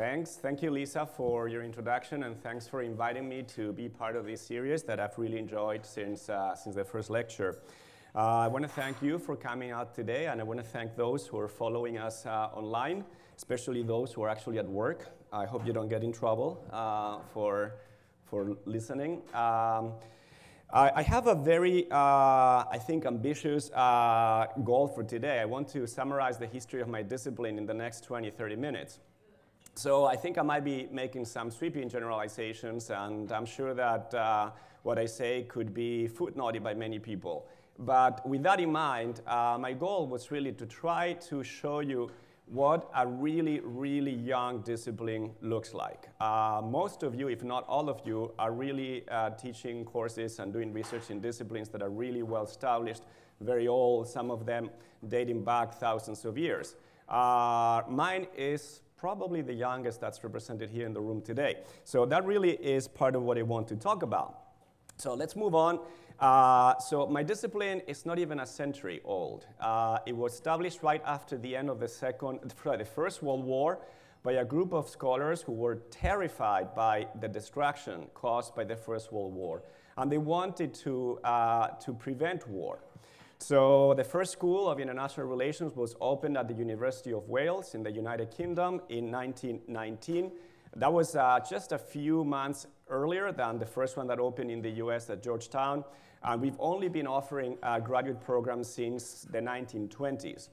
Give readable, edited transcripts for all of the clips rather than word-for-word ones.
Thanks. Thank you, Lisa, for your introduction, and thanks for inviting me to be part of this series that I've really enjoyed since the first lecture. I want to thank you for coming out today, and I want to thank those who are following us online, especially those who are actually at work. I hope you don't get in trouble for listening. I have a very, I think, ambitious goal for today. I want to summarize the history of my discipline in the next 20-30 minutes. So I think I might be making some sweeping generalizations, and I'm sure that what I say could be footnoted by many people. But with that in mind, my goal was really to try to show you what a really, really young discipline looks like. Most of you, if not all of you, are really teaching courses and doing research in disciplines that are really well established, very old, some of them dating back thousands of years. Mine is probably the youngest that's represented here in the room today. So that really is part of what I want to talk about. So let's move on. So my discipline is not even a century old. It was established right after the end of the First World War by a group of scholars who were terrified by the destruction caused by the First World War. And they wanted to prevent war. So the first school of international relations was opened at the University of Wales in the United Kingdom in 1919. That was just a few months earlier than the first one that opened in the US at Georgetown. And we've only been offering graduate programs since the 1920s.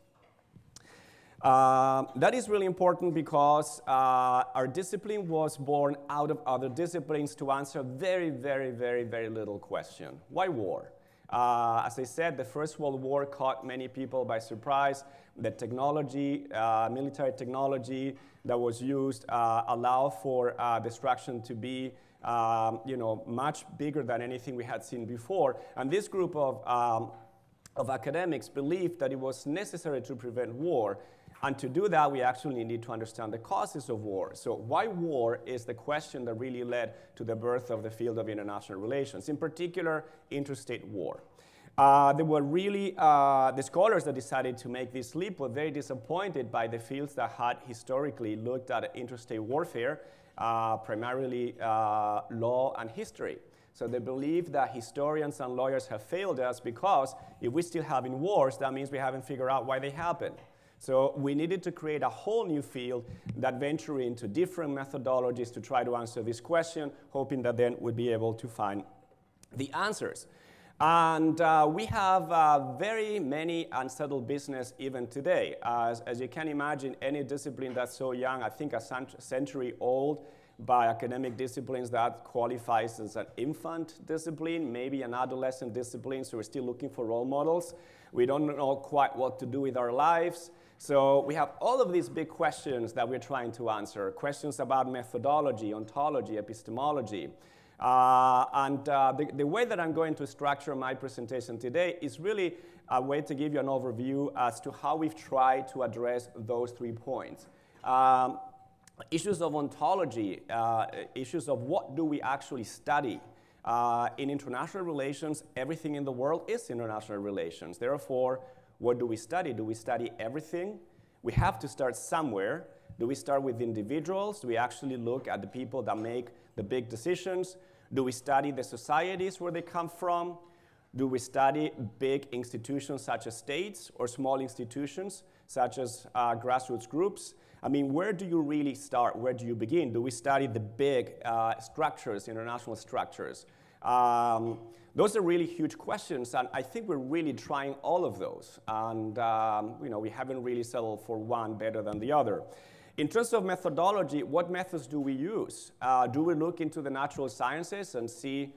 That is really important because our discipline was born out of other disciplines to answer a very, very, very, very little question. Why war? As I said, the First World War caught many people by surprise. The technology, military technology that was used allowed for destruction to be much bigger than anything we had seen before. And this group of academics believed that it was necessary to prevent war. And to do that, we actually need to understand the causes of war. So why war is the question that really led to the birth of the field of international relations, in particular, interstate war. They were really, the scholars that decided to make this leap were very disappointed by the fields that had historically looked at interstate warfare, primarily law and history. So they believe that historians and lawyers have failed us because if we're still having wars, that means we haven't figured out why they happened. So we needed to create a whole new field that ventured into different methodologies to try to answer this question, hoping that then we'd be able to find the answers. And we have very many unsettled business even today. As you can imagine, any discipline that's so young, I think a century old by academic disciplines, that qualifies as an infant discipline, maybe an adolescent discipline, so we're still looking for role models. We don't know quite what to do with our lives. So we have all of these big questions that we're trying to answer, questions about methodology, ontology, epistemology. The way that I'm going to structure my presentation today is really a way to give you an overview as to how we've tried to address those 3 points. Issues of ontology, issues of what do we actually study. In international relations, everything in the world is international relations. Therefore, what do we study? Do we study everything? We have to start somewhere. Do we start with individuals? Do we actually look at the people that make the big decisions? Do we study the societies where they come from? Do we study big institutions such as states or small institutions such as grassroots groups? I mean, where do you really start? Where do you begin? Do we study the big structures, international structures? Those are really huge questions, and I think we're really trying all of those. And we haven't really settled for one better than the other. In terms of methodology, what methods do we use? Do we look into the natural sciences and see,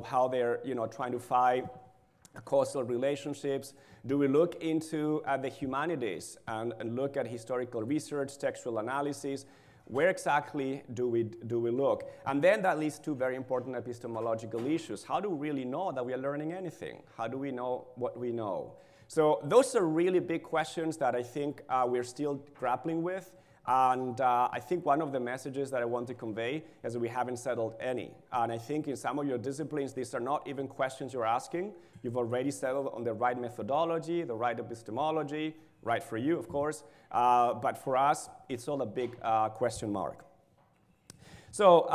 how they're, trying to find causal relationships? Do we look into the humanities and look at historical research, textual analysis? Where exactly do we look? And then that leads to very important epistemological issues. How do we really know that we are learning anything? How do we know what we know? So those are really big questions that I think we're still grappling with. And I think one of the messages that I want to convey is that we haven't settled any. And I think in some of your disciplines, these are not even questions you're asking. You've already settled on the right methodology, the right epistemology, Right for you, of course, but for us, it's all a big question mark. So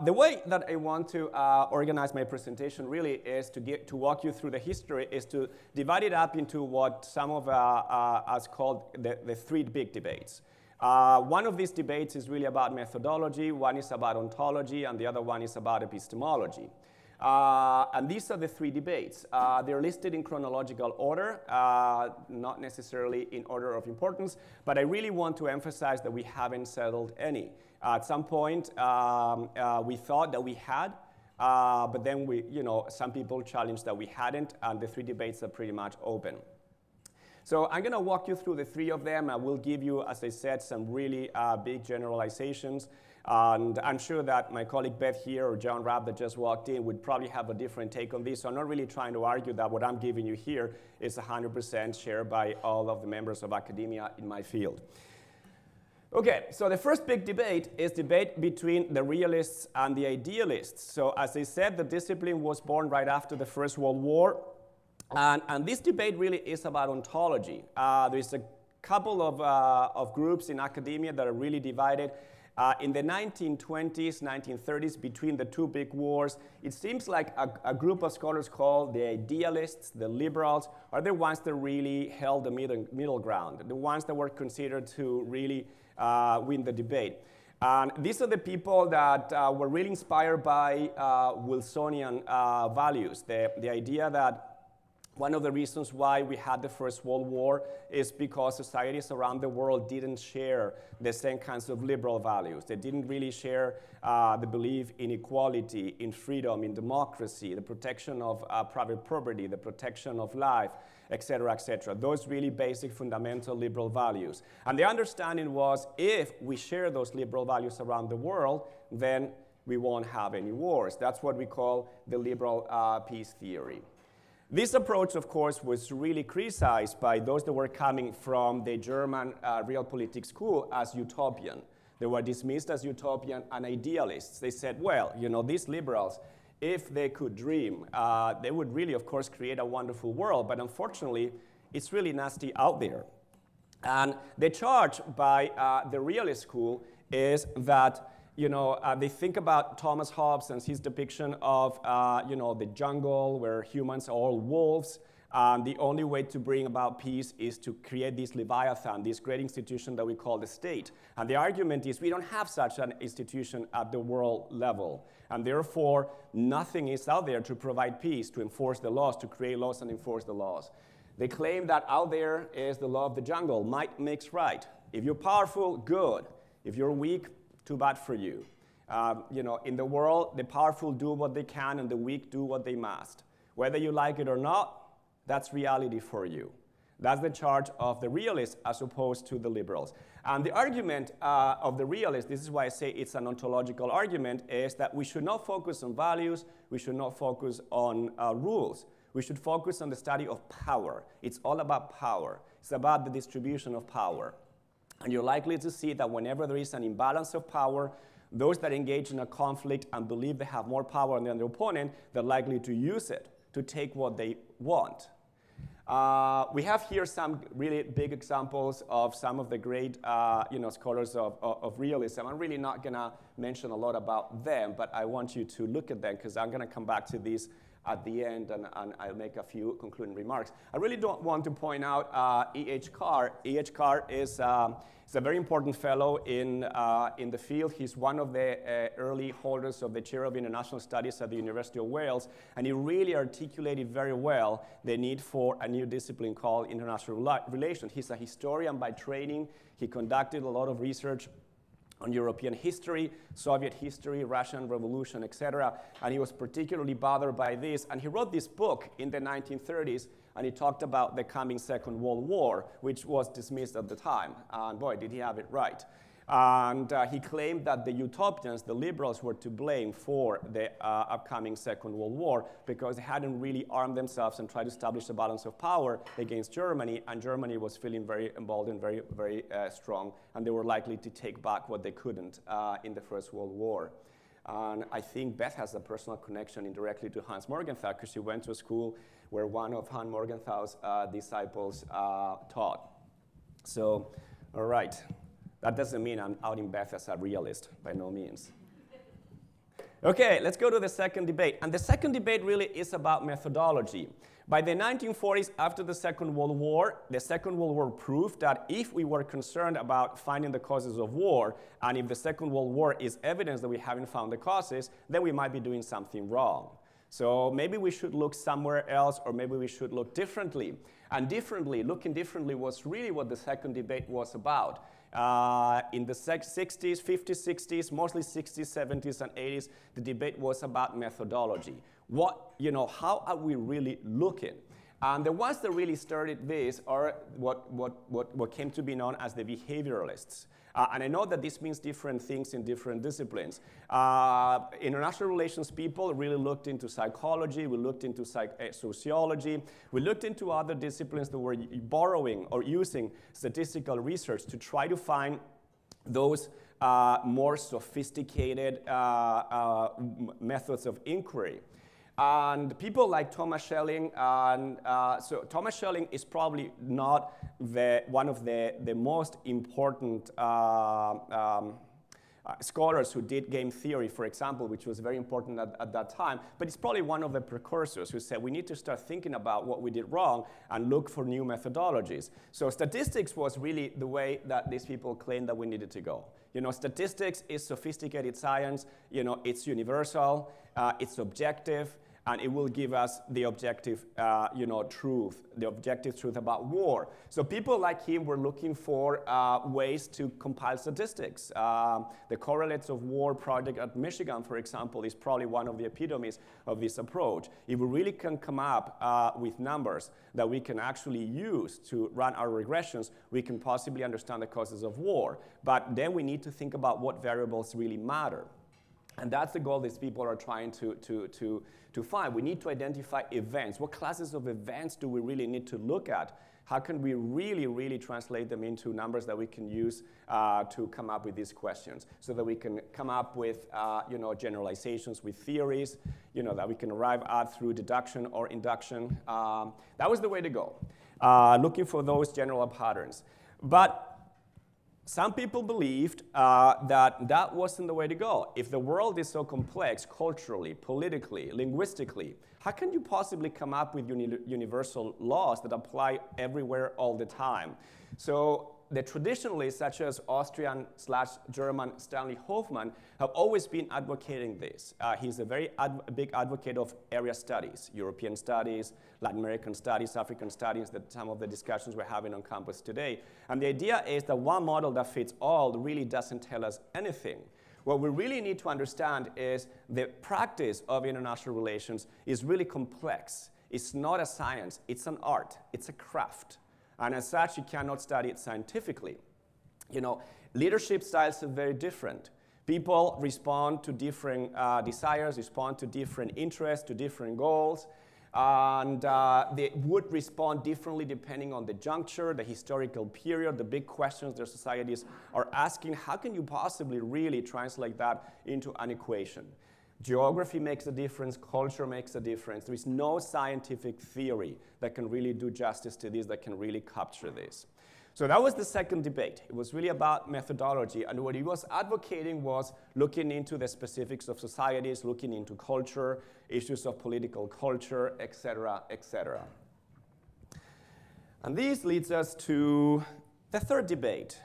the way that I want to organize my presentation really is to walk you through the history, is to divide it up into what some of us call the three big debates. One of these debates is really about methodology, one is about ontology, and the other one is about epistemology. And these are the three debates. They're listed in chronological order, not necessarily in order of importance, but I really want to emphasize that we haven't settled any. At some point, we thought that we had, but then some people challenged that we hadn't, and the three debates are pretty much open. So I'm going to walk you through the three of them. I will give you, as I said, some really big generalizations. And I'm sure that my colleague Beth here or John Rapp that just walked in would probably have a different take on this. So I'm not really trying to argue that what I'm giving you here is 100% shared by all of the members of academia in my field. Okay, so the first big debate is debate between the realists and the idealists. So as I said, the discipline was born right after the First World War. And this debate really is about ontology. There's a couple of groups in academia that are really divided. In the 1920s, 1930s, between the two big wars, it seems like a group of scholars called the idealists, the liberals, are the ones that really held the middle ground, the ones that were considered to really win the debate. And these are the people that were really inspired by Wilsonian values, the idea that one of the reasons why we had the First World War is because societies around the world didn't share the same kinds of liberal values. They didn't really share the belief in equality, in freedom, in democracy, the protection of private property, the protection of life, et cetera, those really basic fundamental liberal values. And the understanding was if we share those liberal values around the world, then we won't have any wars. That's what we call the liberal peace theory. This approach, of course, was really criticized by those that were coming from the German realpolitik school as utopian. They were dismissed as utopian and idealists. They said, well, these liberals, if they could dream, they would really, of course, create a wonderful world. But unfortunately, it's really nasty out there. And the charge by the realist school is that they think about Thomas Hobbes and his depiction of, the jungle where humans are all wolves. The only way to bring about peace is to create this Leviathan, this great institution that we call the state. And the argument is we don't have such an institution at the world level. And therefore, nothing is out there to provide peace, to enforce the laws, to create laws and enforce the laws. They claim that out there is the law of the jungle. Might makes right. If you're powerful, good. If you're weak, too bad for you. In the world, the powerful do what they can and the weak do what they must. Whether you like it or not, that's reality for you. That's the charge of the realists as opposed to the liberals. And the argument of the realists, this is why I say it's an ontological argument, is that we should not focus on values, we should not focus on rules. We should focus on the study of power. It's all about power. It's about the distribution of power. And you're likely to see that whenever there is an imbalance of power, those that engage in a conflict and believe they have more power than their opponent, they're likely to use it to take what they want. We have here some really big examples of some of the great scholars of realism. I'm really not going to mention a lot about them, but I want you to look at them because I'm going to come back to these at the end, and I'll make a few concluding remarks. I really don't want to point out E.H. Carr. E.H. Carr is a very important fellow in the field. He's one of the early holders of the Chair of International Studies at the University of Wales, and he really articulated very well the need for a new discipline called international relations. He's a historian by training. He conducted a lot of research on European history, Soviet history, Russian Revolution, etc. And he was particularly bothered by this. And he wrote this book in the 1930s, and he talked about the coming Second World War, which was dismissed at the time. And boy, did he have it right. And he claimed that the utopians, the liberals, were to blame for the upcoming Second World War because they hadn't really armed themselves and tried to establish a balance of power against Germany, and Germany was feeling very emboldened, very, very strong, and they were likely to take back what they couldn't in the First World War. And I think Beth has a personal connection indirectly to Hans Morgenthau because she went to a school where one of Hans Morgenthau's disciples taught. So, all right. That doesn't mean I'm outing Beth as a realist, by no means. Okay, let's go to the second debate. And the second debate really is about methodology. By the 1940s, after the Second World War, the Second World War proved that if we were concerned about finding the causes of war, and if the Second World War is evidence that we haven't found the causes, then we might be doing something wrong. So maybe we should look somewhere else, or maybe we should look differently. And looking differently was really what the second debate was about. In the 60s, 50s, 60s, mostly 60s, 70s, and 80s, the debate was about methodology. How are we really looking? The ones that really started this are what came to be known as the behavioralists. And I know that this means different things in different disciplines. International relations people really looked into psychology, we looked into sociology, we looked into other disciplines that were borrowing or using statistical research to try to find those more sophisticated methods of inquiry. And people like Thomas Schelling, so Thomas Schelling is probably not one of the most important scholars who did game theory, for example, which was very important at that time, but he's probably one of the precursors who said we need to start thinking about what we did wrong and look for new methodologies. So statistics was really the way that these people claimed that we needed to go. Statistics is sophisticated science, it's universal, it's objective, and it will give us the objective, truth, the objective truth about war. So people like him were looking for ways to compile statistics. The Correlates of War project at Michigan, for example, is probably one of the epitomes of this approach. If we really can come up with numbers that we can actually use to run our regressions, we can possibly understand the causes of war. But then we need to think about what variables really matter. And that's the goal these people are trying to find. We need to identify events. What classes of events do we really need to look at? How can we really, really translate them into numbers that we can use to come up with these questions, so that we can come up with generalizations with theories, that we can arrive at through deduction or induction. That was the way to go, looking for those general patterns. But some people believed that wasn't the way to go. If the world is so complex culturally, politically, linguistically, how can you possibly come up with universal laws that apply everywhere all the time? So the traditionalists, such as Austrian/German Stanley Hoffmann, have always been advocating this. He's a very big advocate of area studies, European studies, Latin American studies, African studies, that some of the discussions we're having on campus today. And the idea is that one model that fits all really doesn't tell us anything. What we really need to understand is the practice of international relations is really complex. It's not a science, it's an art, it's a craft. And as such, you cannot study it scientifically. Leadership styles are very different. People respond to different desires, respond to different interests, to different goals. And they would respond differently depending on the juncture, the historical period, the big questions their societies are asking. How can you possibly really translate that into an equation? Geography makes a difference, culture makes a difference. There is no scientific theory that can really do justice to this, that can really capture this. So that was the second debate. It was really about methodology, and what he was advocating was looking into the specifics of societies, looking into culture, issues of political culture, etc., etc. And this leads us to the third debate,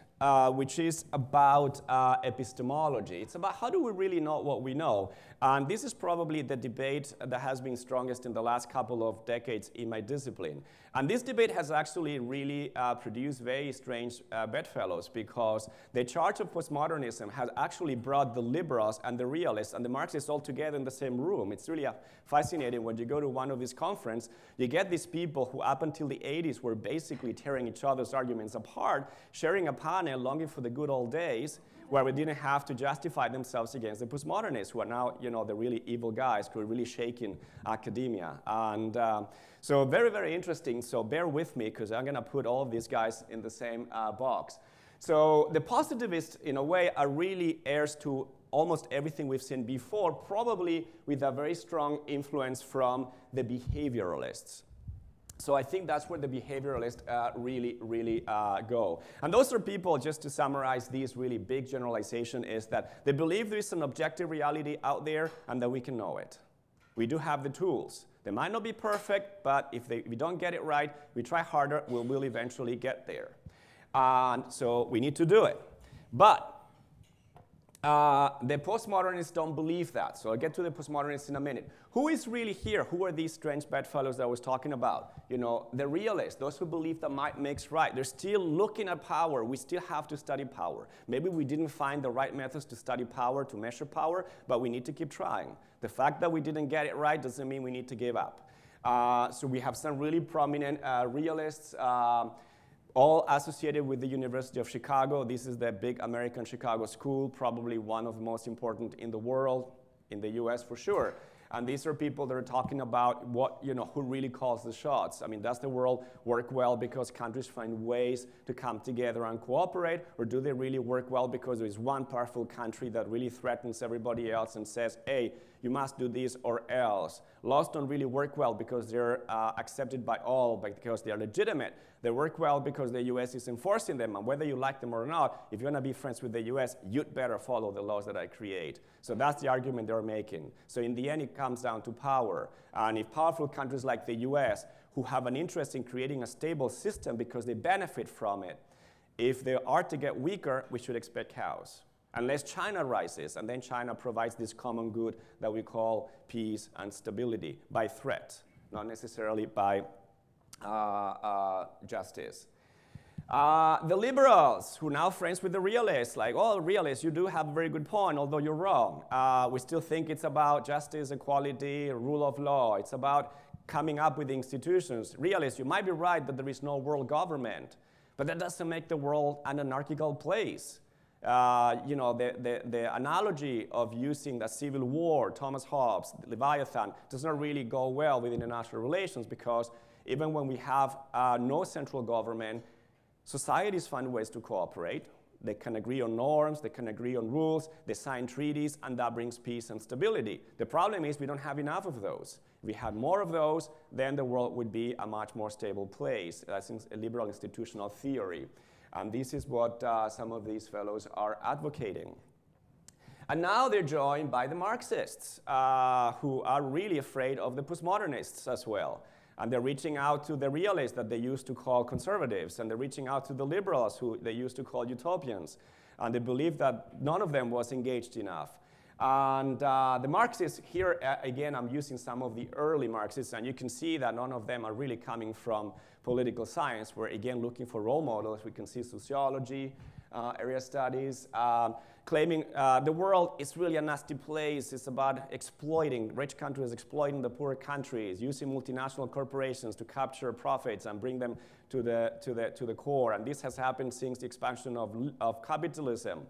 which is about epistemology. It's about how do we really know what we know? And this is probably the debate that has been strongest in the last couple of decades in my discipline. And this debate has actually really produced very strange bedfellows, because the charge of postmodernism has actually brought the liberals and the realists and the Marxists all together in the same room. It's really fascinating. When you go to one of these conferences, you get these people who up until the 80s were basically tearing each other's arguments apart, sharing a panel, longing for the good old days, where we didn't have to justify themselves against the postmodernists, who are now, the really evil guys who are really shaking academia. And so very, very interesting. So bear with me, because I'm going to put all of these guys in the same box. So the positivists, in a way, are really heirs to almost everything we've seen before, probably with a very strong influence from the behavioralists. So I think that's where the behavioralists really go. And those are people, just to summarize these really big generalization, is that they believe there is an objective reality out there and that we can know it. We do have the tools. They might not be perfect, but if we don't get it right, we try harder, we will eventually get there. And so we need to do it. But the postmodernists don't believe that. So I'll get to the postmodernists in a minute. Who is really here? Who are these strange bedfellows that I was talking about? You know, the realists, those who believe that might makes right. They're still looking at power. We still have to study power. Maybe we didn't find the right methods to study power, to measure power, but we need to keep trying. The fact that we didn't get it right doesn't mean we need to give up. So we have some really prominent realists, all associated with the University of Chicago. This is the big American Chicago school, probably one of the most important in the world, in the US for sure. And these are people that are talking about what, you know, who really calls the shots. I mean, does the world work well because countries find ways to come together and cooperate, or do they really work well because there is one powerful country that really threatens everybody else and says, hey, you must do this or else? Laws don't really work well because they're accepted by all, but because they are legitimate. They work well because the US is enforcing them, and whether you like them or not, if you're gonna be friends with the US, you'd better follow the laws that I create. So that's the argument they're making. So in the end, it comes down to power. And if powerful countries like the US, who have an interest in creating a stable system because they benefit from it, if they are to get weaker, we should expect chaos. Unless China rises, and then China provides this common good that we call peace and stability by threat, not necessarily by justice. The liberals, who are now friends with the realists, like, oh, realists, you do have a very good point, although you're wrong. We still think it's about justice, equality, rule of law. It's about coming up with institutions. Realists, you might be right that there is no world government, but that doesn't make the world an anarchical place. You know, the analogy of using the Civil War, Thomas Hobbes, Leviathan, does not really go well with international relations, because even when we have no central government, societies find ways to cooperate. They can agree on norms, they can agree on rules, they sign treaties, and that brings peace and stability. The problem is we don't have enough of those. If we had more of those, then the world would be a much more stable place. That's a liberal institutional theory. And this is what some of these fellows are advocating. And now they're joined by the Marxists, who are really afraid of the postmodernists as well. And they're reaching out to the realists that they used to call conservatives, and they're reaching out to the liberals who they used to call utopians. And they believe that none of them was engaged enough. And the Marxists, here again, I'm using some of the early Marxists, and you can see that none of them are really coming from political science. We're again looking for role models. We can see sociology, area studies, claiming the world is really a nasty place. It's about exploiting, rich countries exploiting the poor countries, using multinational corporations to capture profits and bring them to the core. And this has happened since the expansion of capitalism.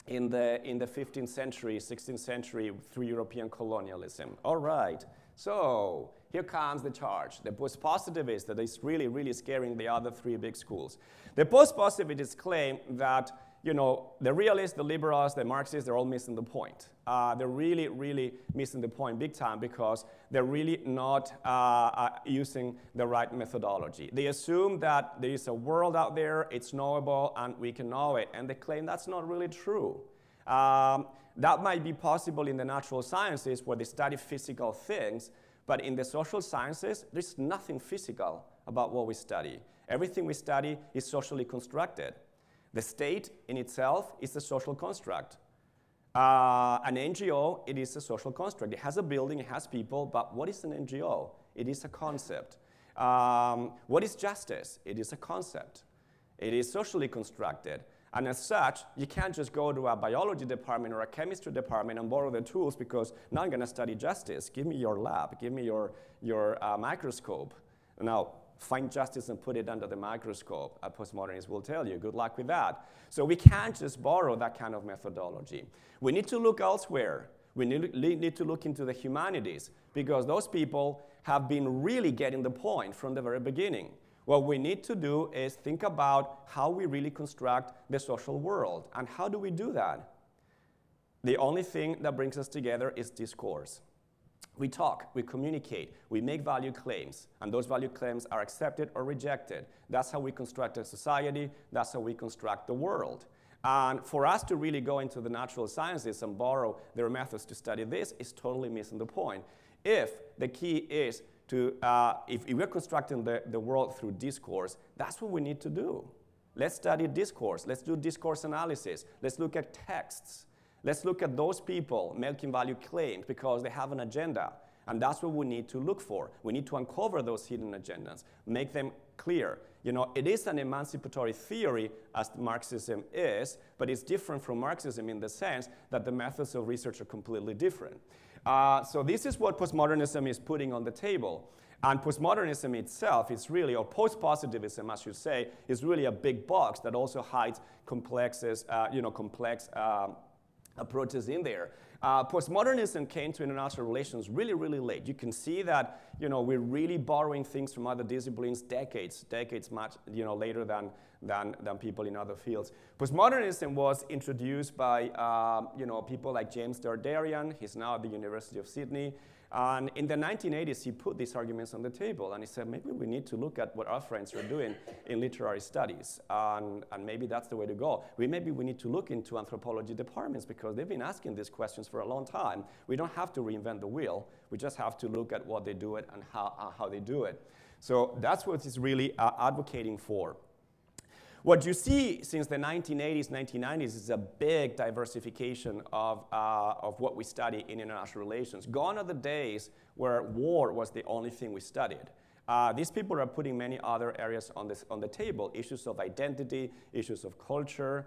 In the 15th century, 16th century, through European colonialism. All right, so here comes the charge. The post-positivists that is really, really scaring the other three big schools. The post-positivists claim that, you know, the realists, the liberals, the Marxists, they're all missing the point. They're really, really missing the point big time, because they're really not using the right methodology. They assume that there is a world out there, it's knowable, and we can know it. And they claim that's not really true. That might be possible in the natural sciences, where they study physical things, but in the social sciences, there's nothing physical about what we study. Everything we study is socially constructed. The state in itself is a social construct. An NGO, it is a social construct. It has a building, it has people, but what is an NGO? It is a concept. What is justice? It is a concept. It is socially constructed. And as such, you can't just go to a biology department or a chemistry department and borrow the tools, because now I'm going to study justice. Give me your lab. Give me your microscope. Now, find justice and put it under the microscope. A postmodernist will tell you, good luck with that. So we can't just borrow that kind of methodology. We need to look elsewhere. We need to look into the humanities, because those people have been really getting the point from the very beginning. What we need to do is think about how we really construct the social world. And how do we do that? The only thing that brings us together is discourse. We talk, we communicate, we make value claims, and those value claims are accepted or rejected. That's how we construct a society, that's how we construct the world. And for us to really go into the natural sciences and borrow their methods to study this is totally missing the point. If the key is to, if we're constructing the world through discourse, that's what we need to do. Let's study discourse, let's do discourse analysis, let's look at texts. Let's look at those people making value claims because they have an agenda. And that's what we need to look for. We need to uncover those hidden agendas, make them clear. You know, it is an emancipatory theory, as Marxism is, but it's different from Marxism in the sense that the methods of research are completely different. So this is what postmodernism is putting on the table. And postmodernism itself is really, or post-positivism, I should say, is really a big box that also hides complex approaches in there. Postmodernism came to international relations really, really late. You can see that, you know, we're really borrowing things from other disciplines decades much, you know, later than people in other fields. Postmodernism was introduced by, you know, people like James Dardarian. He's now at the University of Sydney. And in the 1980s, he put these arguments on the table, and he said, maybe we need to look at what our friends are doing in literary studies, and maybe that's the way to go. Maybe we need to look into anthropology departments because they've been asking these questions for a long time. We don't have to reinvent the wheel. We just have to look at what they do it and how they do it. So that's what he's really advocating for. What you see since the 1980s, 1990s is a big diversification of what we study in international relations. Gone are the days where war was the only thing we studied. These people are putting many other areas on the table, issues of identity, issues of culture,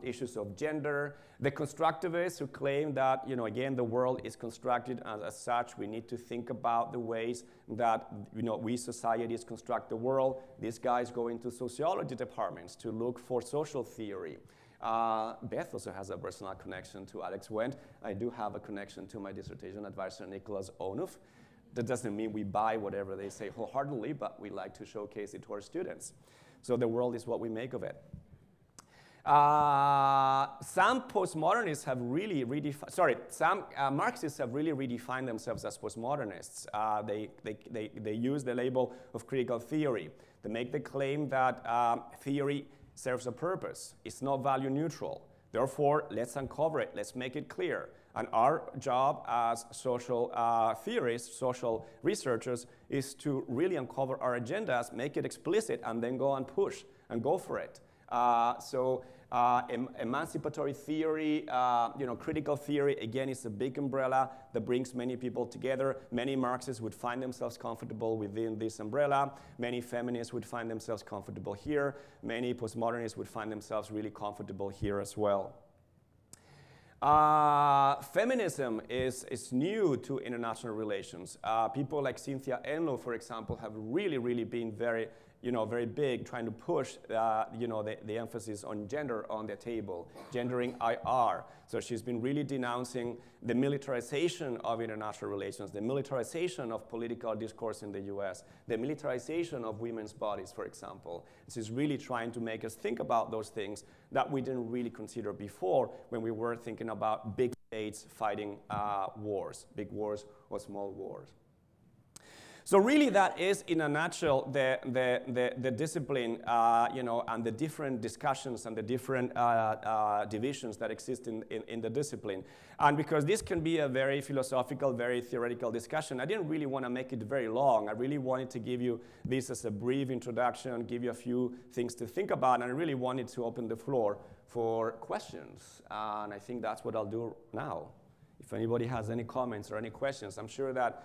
issues of gender. The constructivists who claim that, you know, again, the world is constructed as such, we need to think about the ways that, you know, we societies construct the world. These guys go into sociology departments to look for social theory. Beth also has a personal connection to Alex Wendt. I do have a connection to my dissertation advisor, Nicholas Onuf. That doesn't mean we buy whatever they say wholeheartedly, but we like to showcase it to our students. So the world is what we make of it. Some postmodernists have really some Marxists have really redefined themselves as postmodernists. They use the label of critical theory. They make the claim that theory serves a purpose. It's not value neutral. Therefore, let's uncover it. Let's make it clear. And our job as social theorists, social researchers, is to really uncover our agendas, make it explicit, and then go and push and go for it. Emancipatory theory, you know, critical theory, again, is a big umbrella that brings many people together. Many Marxists would find themselves comfortable within this umbrella. Many feminists would find themselves comfortable here. Many postmodernists would find themselves really comfortable here as well. Feminism is new to international relations. People like Cynthia Enlow, for example, have really been very big, trying to push the emphasis on gender on the table, gendering IR. So she's been really denouncing the militarization of international relations, the militarization of political discourse in the US, the militarization of women's bodies, for example. She's really trying to make us think about those things that we didn't really consider before when we were thinking about big states fighting wars, big wars or small wars. So really, that is, in a nutshell, the discipline, and the different discussions and the different divisions that exist in the discipline. And because this can be a very philosophical, very theoretical discussion, I didn't really want to make it very long. I really wanted to give you this as a brief introduction, give you a few things to think about, and I really wanted to open the floor for questions. And I think that's what I'll do now. If anybody has any comments or any questions, I'm sure that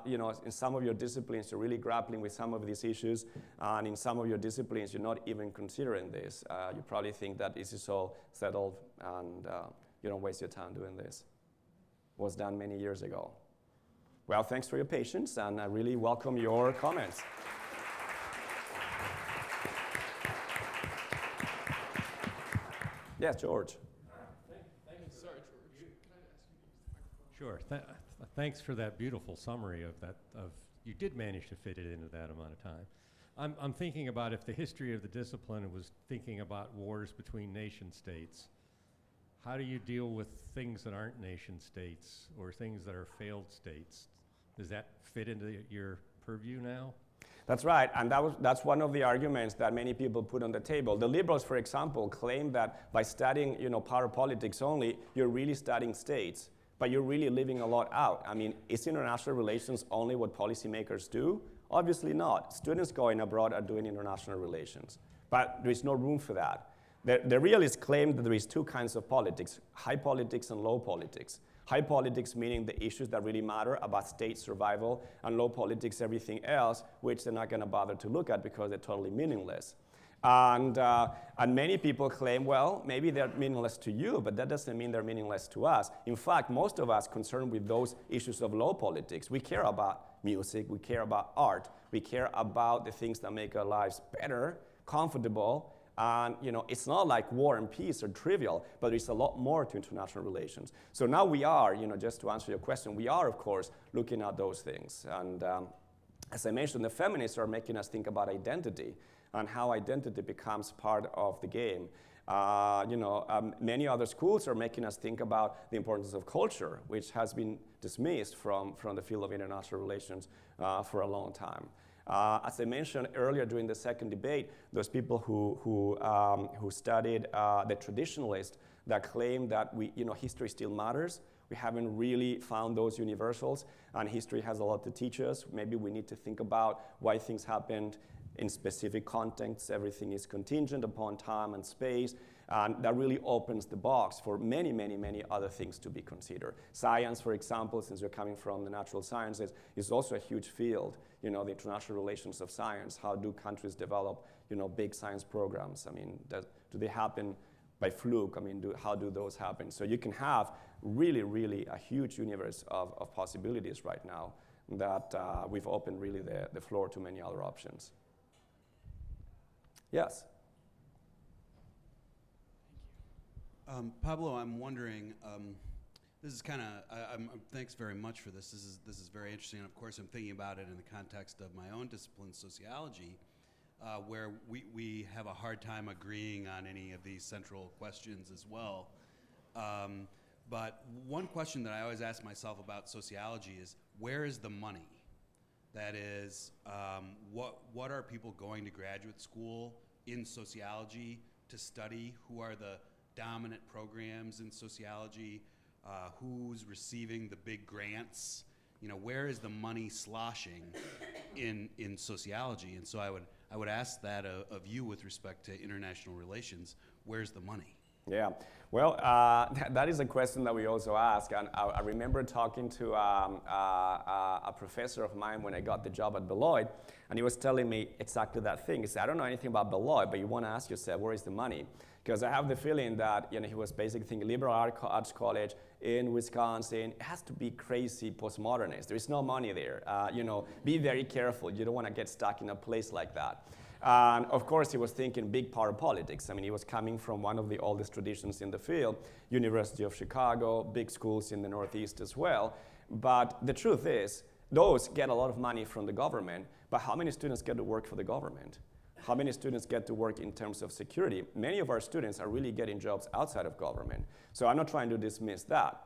in some of your disciplines you're really grappling with some of these issues, and in some of your disciplines you're not even considering this. You probably think that this is all settled, and you don't waste your time doing this. It was done many years ago. Well, thanks for your patience, and I really welcome your comments. Yes, George. Sure. Thanks for that beautiful summary of that. You did manage to fit it into that amount of time. I'm thinking about if the history of the discipline was thinking about wars between nation states, how do you deal with things that aren't nation states or things that are failed states? Does that fit into your purview now? That's right, and that's one of the arguments that many people put on the table. The liberals, for example, claim that by studying power politics only, you're really studying states, but you're really leaving a lot out. I mean, is international relations only what policymakers do? Obviously not. Students going abroad are doing international relations, but there is no room for that. The realists claim that there is two kinds of politics, high politics and low politics. High politics meaning the issues that really matter about state survival, and low politics everything else, which they're not going to bother to look at because they're totally meaningless. And many people claim, well, maybe they're meaningless to you, but that doesn't mean they're meaningless to us. In fact, most of us concerned with those issues of low politics, we care about music, we care about art, we care about the things that make our lives better, comfortable. And it's not like war and peace are trivial, but there's a lot more to international relations. So now we are, just to answer your question, we are, of course, looking at those things. And as I mentioned, the feminists are making us think about identity and how identity becomes part of the game. Many other schools are making us think about the importance of culture, which has been dismissed from the field of international relations for a long time. As I mentioned earlier during the second debate, those people who studied the traditionalists that claim that history still matters. We haven't really found those universals, and history has a lot to teach us. Maybe we need to think about why things happened in specific contexts. Everything is contingent upon time and space, and that really opens the box for many, many, many other things to be considered. Science, for example, since you're coming from the natural sciences, is also a huge field. The international relations of science. How do countries develop, big science programs? I mean, do they happen by fluke? I mean, how do those happen? So you can have really, really a huge universe of possibilities right now that we've opened really the floor to many other options. Yes? Pablo, I'm wondering, this is kind of, thanks very much for this. This is very interesting. And of course, I'm thinking about it in the context of my own discipline, sociology, where we have a hard time agreeing on any of these central questions as well. But one question that I always ask myself about sociology is, where is the money? That is, what are people going to graduate school in sociology to study? Who are the dominant programs in sociology? Who's receiving the big grants? Where is the money sloshing in sociology? And so I would ask that of you with respect to international relations. Where's the money? Yeah, well, that is a question that we also ask. And I remember talking to a professor of mine when I got the job at Beloit, and he was telling me exactly that thing. He said, I don't know anything about Beloit, but you want to ask yourself, where is the money? Because I have the feeling that he was basically thinking liberal arts college in Wisconsin. It has to be crazy postmodernist. There is no money there. Be very careful. You don't want to get stuck in a place like that. And of course, he was thinking big power politics. I mean, he was coming from one of the oldest traditions in the field, University of Chicago, big schools in the Northeast as well. But the truth is, those get a lot of money from the government, but how many students get to work for the government? How many students get to work in terms of security? Many of our students are really getting jobs outside of government. So I'm not trying to dismiss that.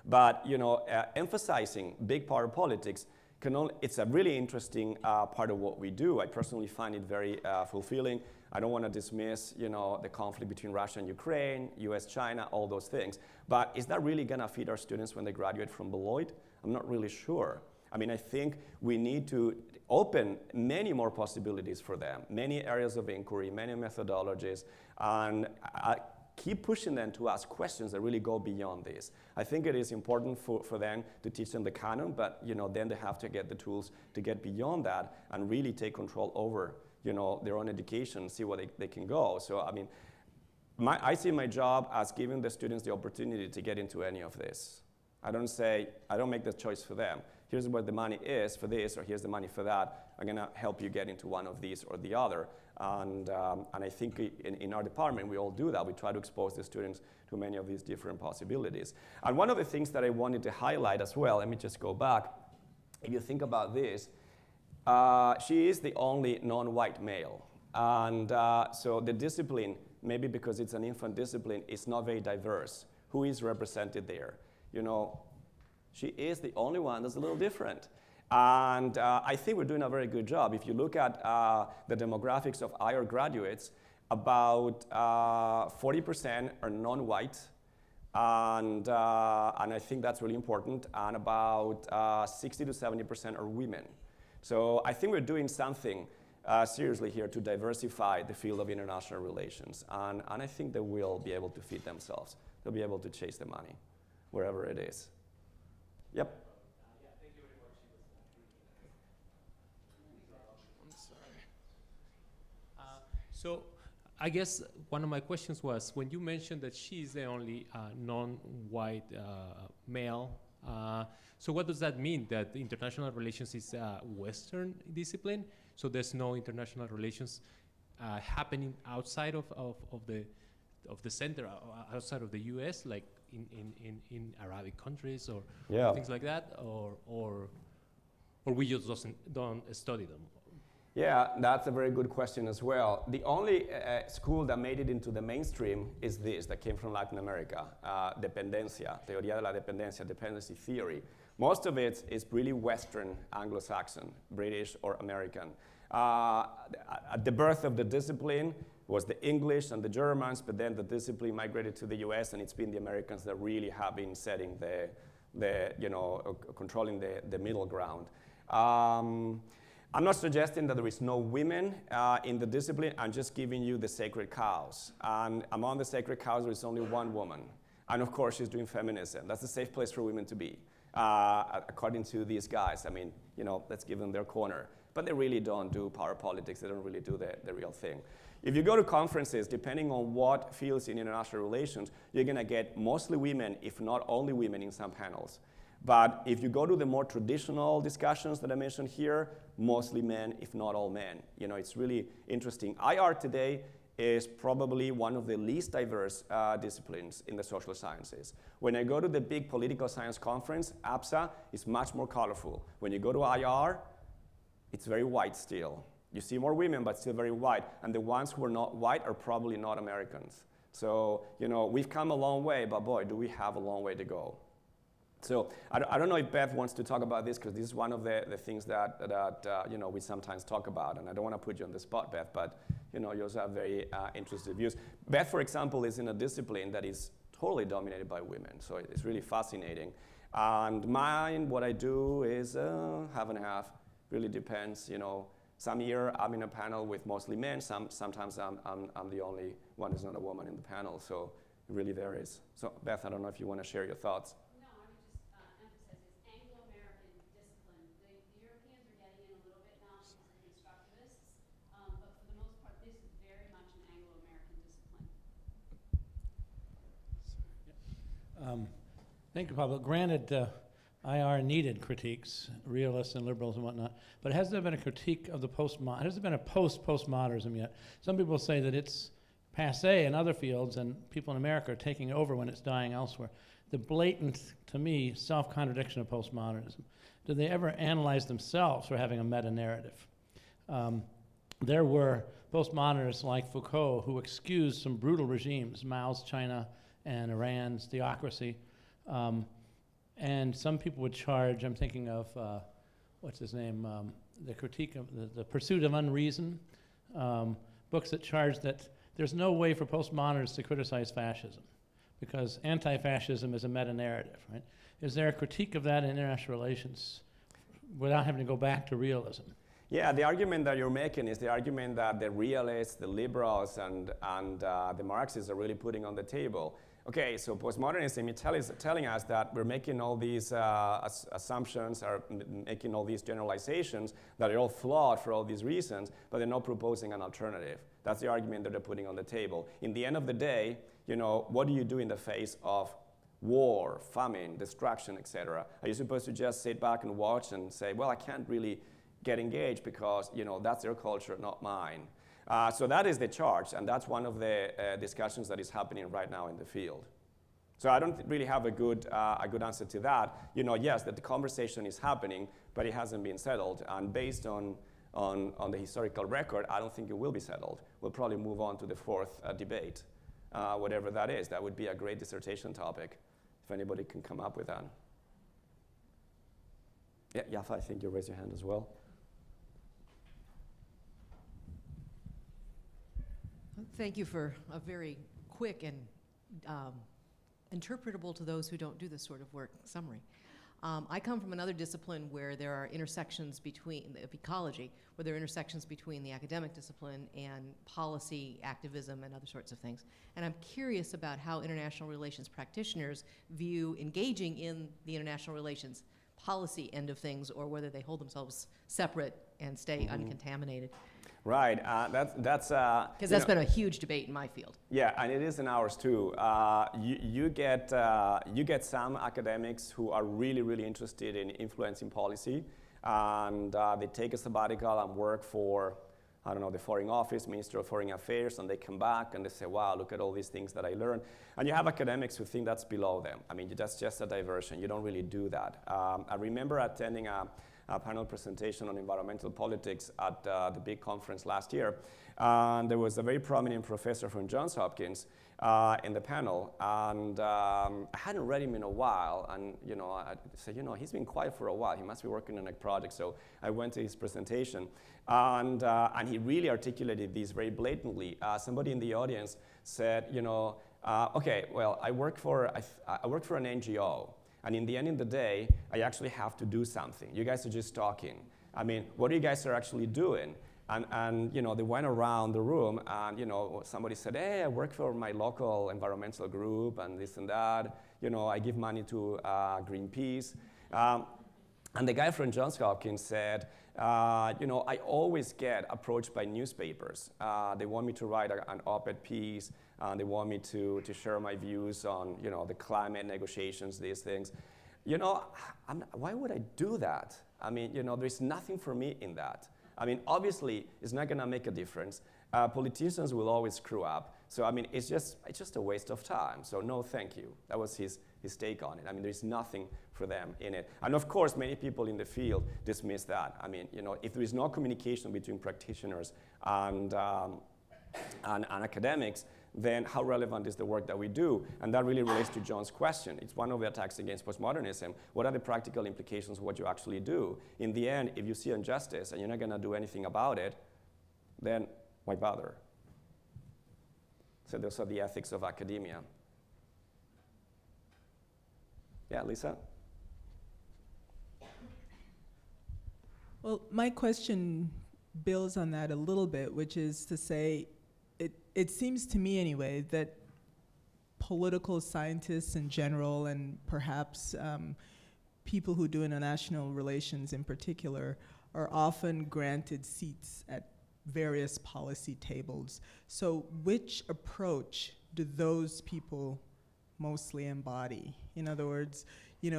But emphasizing big power politics, it's a really interesting part of what we do. I personally find it very fulfilling. I don't want to dismiss the conflict between Russia and Ukraine, US, China, all those things. But is that really going to feed our students when they graduate from Beloit? I'm not really sure. I mean, I think we need to open many more possibilities for them, many areas of inquiry, many methodologies, and keep pushing them to ask questions that really go beyond this. I think it is important for them to teach them the canon, but then they have to get the tools to get beyond that and really take control over their own education, see where they can go. So I mean, I see my job as giving the students the opportunity to get into any of this. I don't make the choice for them. Here's where the money is for this, or here's the money for that. I'm going to help you get into one of these or the other. And I think in our department, we all do that. We try to expose the students to many of these different possibilities. And one of the things that I wanted to highlight as well, let me just go back. If you think about this, she is the only non-white male. And so the discipline maybe because it's an infant discipline, is not very diverse. Who is represented there? You know, she is the only one that's a little different. And I think we're doing a very good job. If you look at the demographics of IR graduates, about 40% are non-white, and I think that's really important, and about 60 to 70% are women. So I think we're doing something seriously here to diversify the field of international relations, and I think they will be able to feed themselves. They'll be able to chase the money, wherever it is. Yep. So I guess one of my questions was, when you mentioned that she's the only non-white male, so what does that mean, that international relations is a Western discipline? So there's no international relations happening outside of the center, outside of the US, like in Arabic countries or things like that, or we just don't study them? Yeah, that's a very good question as well. The only school that made it into the mainstream is this, that came from Latin America, dependencia, teoría de la dependencia, dependency theory. Most of it is really Western, Anglo-Saxon, British or American. At the birth of the discipline was the English and the Germans, but then the discipline migrated to the US, and it's been the Americans that really have been setting controlling the middle ground. I'm not suggesting that there is no women in the discipline. I'm just giving you the sacred cows. And among the sacred cows, there is only one woman. And of course, she's doing feminism. That's a safe place for women to be, according to these guys. I mean, let's give them their corner. But they really don't do power politics. They don't really do the real thing. If you go to conferences, depending on what fields in international relations, you're going to get mostly women, if not only women, in some panels. But if you go to the more traditional discussions that I mentioned here, mostly men, if not all men. It's really interesting. IR today is probably one of the least diverse disciplines in the social sciences. When I go to the big political science conference, APSA is much more colorful. When you go to IR, it's very white still. You see more women, but still very white. And the ones who are not white are probably not Americans. So, we've come a long way, but boy, do we have a long way to go. So I don't know if Beth wants to talk about this, because this is one of the things that we sometimes talk about, and I don't want to put you on the spot, Beth, but you also have very interesting views. Beth, for example, is in a discipline that is totally dominated by women, so it's really fascinating. And mine, what I do is half and half. Really depends. Some year I'm in a panel with mostly men. Sometimes I'm the only one who's not a woman in the panel. So it really varies. So Beth, I don't know if you want to share your thoughts. Thank you, Pablo. Granted, IR needed critiques, realists and liberals and whatnot, but has there been a critique of the has there been a postmodernism yet? Some people say that it's passé in other fields, and people in America are taking over when it's dying elsewhere. The blatant, to me, self-contradiction of postmodernism. Do they ever analyze themselves for having a meta-narrative? There were postmodernists like Foucault who excused some brutal regimes, Mao's China and Iran's theocracy. And some people would charge, I'm thinking of, what's his name, the critique of the Pursuit of Unreason, books that charge that there's no way for postmodernists to criticize fascism, because anti-fascism is a meta-narrative, right? Is there a critique of that in international relations without having to go back to realism? Yeah, the argument that you're making is the argument that the realists, the liberals, and the Marxists are really putting on the table. Okay, so postmodernism is telling us that we're making all these assumptions, are making all these generalizations that are all flawed for all these reasons, but they're not proposing an alternative. That's the argument that they're putting on the table. In the end of the day, what do you do in the face of war, famine, destruction, etc.? Are you supposed to just sit back and watch and say, well, I can't really get engaged because that's their culture, not mine? So that is the charge, and that's one of the discussions that is happening right now in the field. So I don't really have a good answer to that. Yes, that the conversation is happening, but it hasn't been settled. And based on on the historical record, I don't think it will be settled. We'll probably move on to the fourth debate, whatever that is. That would be a great dissertation topic, if anybody can come up with that. Yeah, Yafa, I think you raised your hand as well. Thank you for a very quick and interpretable to those who don't do this sort of work summary. I come from another discipline where there are intersections between, ecology, where there are intersections between the academic discipline and policy, activism, and other sorts of things. And I'm curious about how international relations practitioners view engaging in the international relations policy end of things, or whether they hold themselves separate and stay uncontaminated. Right, that's because that's been a huge debate in my field. Yeah, and it is in ours too. You get some academics who are really, really interested in influencing policy, and they take a sabbatical and work for, I don't know, the Foreign Office, Minister of Foreign Affairs, and they come back and they say, wow, look at all these things that I learned. And you have academics who think that's below them. I mean, that's just a diversion. You don't really do that. I remember attending a panel presentation on environmental politics at the big conference last year. And there was a very prominent professor from Johns Hopkins in the panel. And I hadn't read him in a while. And I said, he's been quiet for a while. He must be working on a project. So I went to his presentation. And he really articulated this very blatantly. Somebody in the audience said, okay, well, I work for an NGO. And in the end of the day, I actually have to do something. You guys are just talking. I mean, what are you guys are actually doing? And they went around the room, and somebody said, hey, I work for my local environmental group, and this and that. I give money to Greenpeace. And the guy from Johns Hopkins said, I always get approached by newspapers. They want me to write an op-ed piece. They want me to share my views on, the climate negotiations, these things. Why would I do that? I mean, there's nothing for me in that. I mean, obviously, it's not going to make a difference. Politicians will always screw up. So, I mean, it's just a waste of time. So, no, thank you. That was his take on it. I mean, there's nothing for them in it. And of course, many people in the field dismiss that. I mean, if there is no communication between practitioners and academics, then how relevant is the work that we do? And that really relates to John's question. It's one of the attacks against postmodernism. What are the practical implications of what you actually do? In the end, if you see injustice and you're not going to do anything about it, then why bother? So those are the ethics of academia. Yeah, Lisa? Well, my question builds on that a little bit, which is to say, it seems to me anyway that political scientists in general, and perhaps people who do international relations in particular, are often granted seats at various policy tables. So which approach do those people mostly embody? In other words, yeah,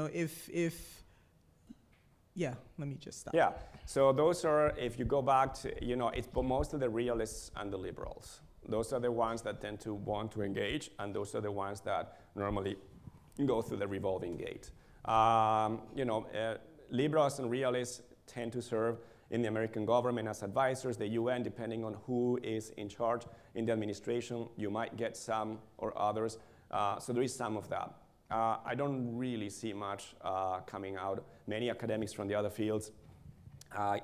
let me just stop. Yeah, so those are, if you go back to, it's mostly the realists and the liberals. Those are the ones that tend to want to engage, and those are the ones that normally go through the revolving gate. Liberals and realists tend to serve in the American government as advisors, the UN, depending on who is in charge in the administration. You might get some or others, so there is some of that. I don't really see much coming out. Many academics from the other fields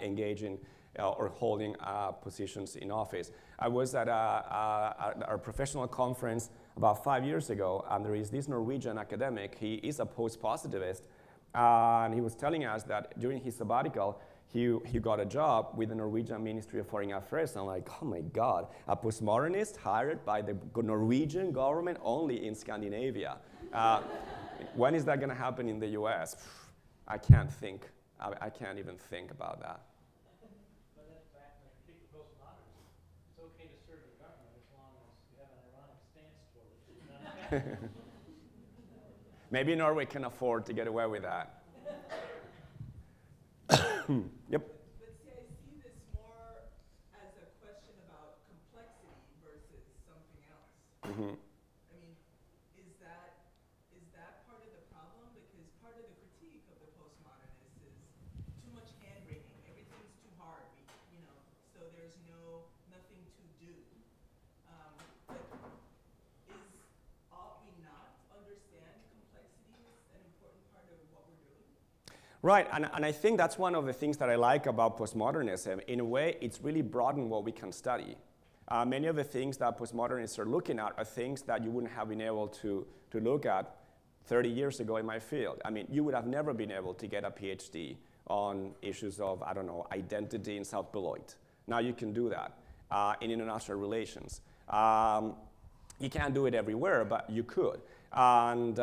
engaging or holding positions in office. I was at our professional conference about 5 years ago, and there is this Norwegian academic. He is a post-positivist, and he was telling us that during his sabbatical, he got a job with the Norwegian Ministry of Foreign Affairs. I'm like, oh my God, a postmodernist hired by the Norwegian government only in Scandinavia. When is that going to happen in the US? I can't think. I can't even think about that. But that's back to the critique of postmodernism. It's okay to serve the government as long as you have an ironic stance toward it. Maybe Norway can afford to get away with that. Yep. But see, I see this more as a question about complexity versus something else. Mm-hmm. I mean, is that part of the problem? Because part of the critique of the postmodernists is too much hand-wringing. Everything's too hard. Right, and I think that's one of the things that I like about postmodernism. In a way, it's really broadened what we can study. Many of the things that postmodernists are looking at are things that you wouldn't have been able to look at 30 years ago in my field. I mean, you would have never been able to get a PhD on issues of, I don't know, identity in South Beloit. Now you can do that in international relations. You can't do it everywhere, but you could. And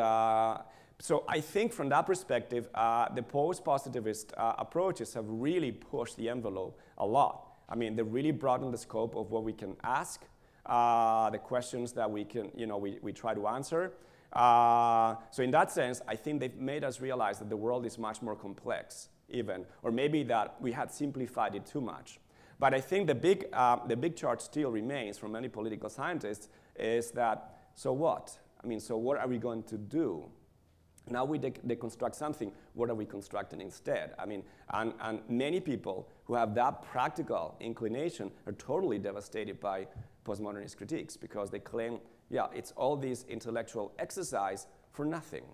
so I think from that perspective, the post-positivist approaches have really pushed the envelope a lot. I mean, they really broadened the scope of what we can ask, the questions that we can, we try to answer. So in that sense, I think they've made us realize that the world is much more complex, even, or maybe that we had simplified it too much. But I think the big charge still remains from many political scientists is that, so what? I mean, so what are we going to do? Now we deconstruct something, what are we constructing instead? I mean, and many people who have that practical inclination are totally devastated by postmodernist critiques because they claim, yeah, it's all this intellectual exercise for nothing.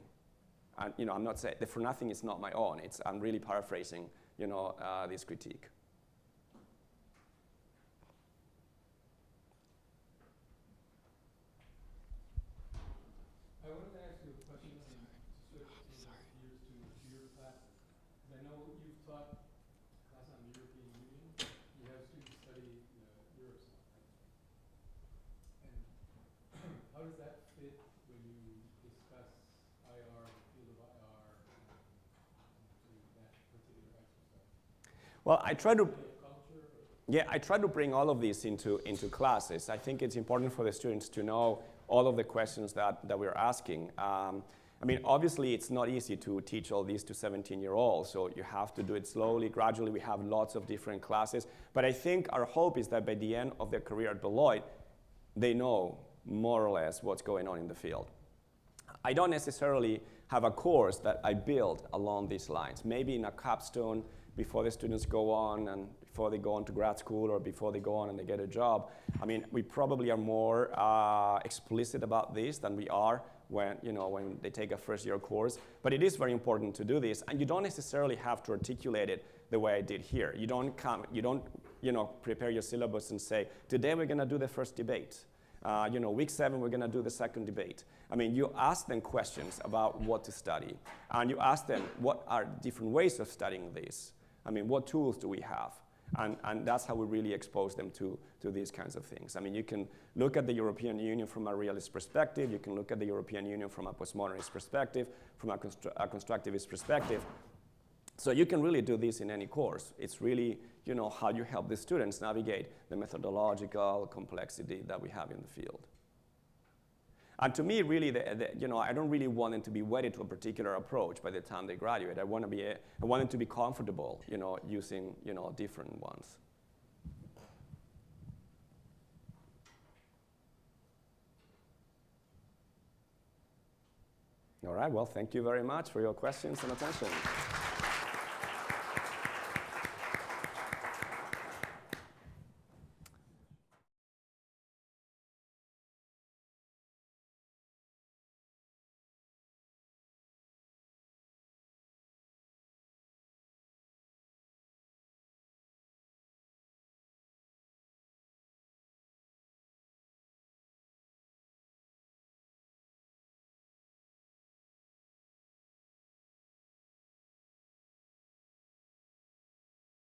And I'm not saying, the for nothing is not my own, I'm really paraphrasing, this critique. How does that fit when you discuss IR, the field of IR, that particular exercise? Well, I try to bring all of this into classes. I think it's important for the students to know all of the questions that we're asking. I mean, obviously, it's not easy to teach all these to 17-year-olds, so you have to do it slowly, gradually. We have lots of different classes. But I think our hope is that by the end of their career at Beloit, they know more or less what's going on in the field. I don't necessarily have a course that I build along these lines. Maybe in a capstone before the students go on and before they go on to grad school or before they go on and they get a job. I mean, we probably are more explicit about this than we are when they take a first-year course. But it is very important to do this, and you don't necessarily have to articulate it the way I did here. You don't prepare your syllabus and say, today we're going to do the first debate. Week 7, we're going to do the second debate. I mean, you ask them questions about what to study, and you ask them what are different ways of studying this. I mean, what tools do we have? And that's how we really expose them to these kinds of things. I mean, you can look at the European Union from a realist perspective. You can look at the European Union from a postmodernist perspective, from a constructivist perspective. So you can really do this in any course. It's really, how you help the students navigate the methodological complexity that we have in the field. And to me, really, I don't really want them to be wedded to a particular approach by the time they graduate. I want them to be comfortable, using, different ones. All right, well, thank you very much for your questions and attention.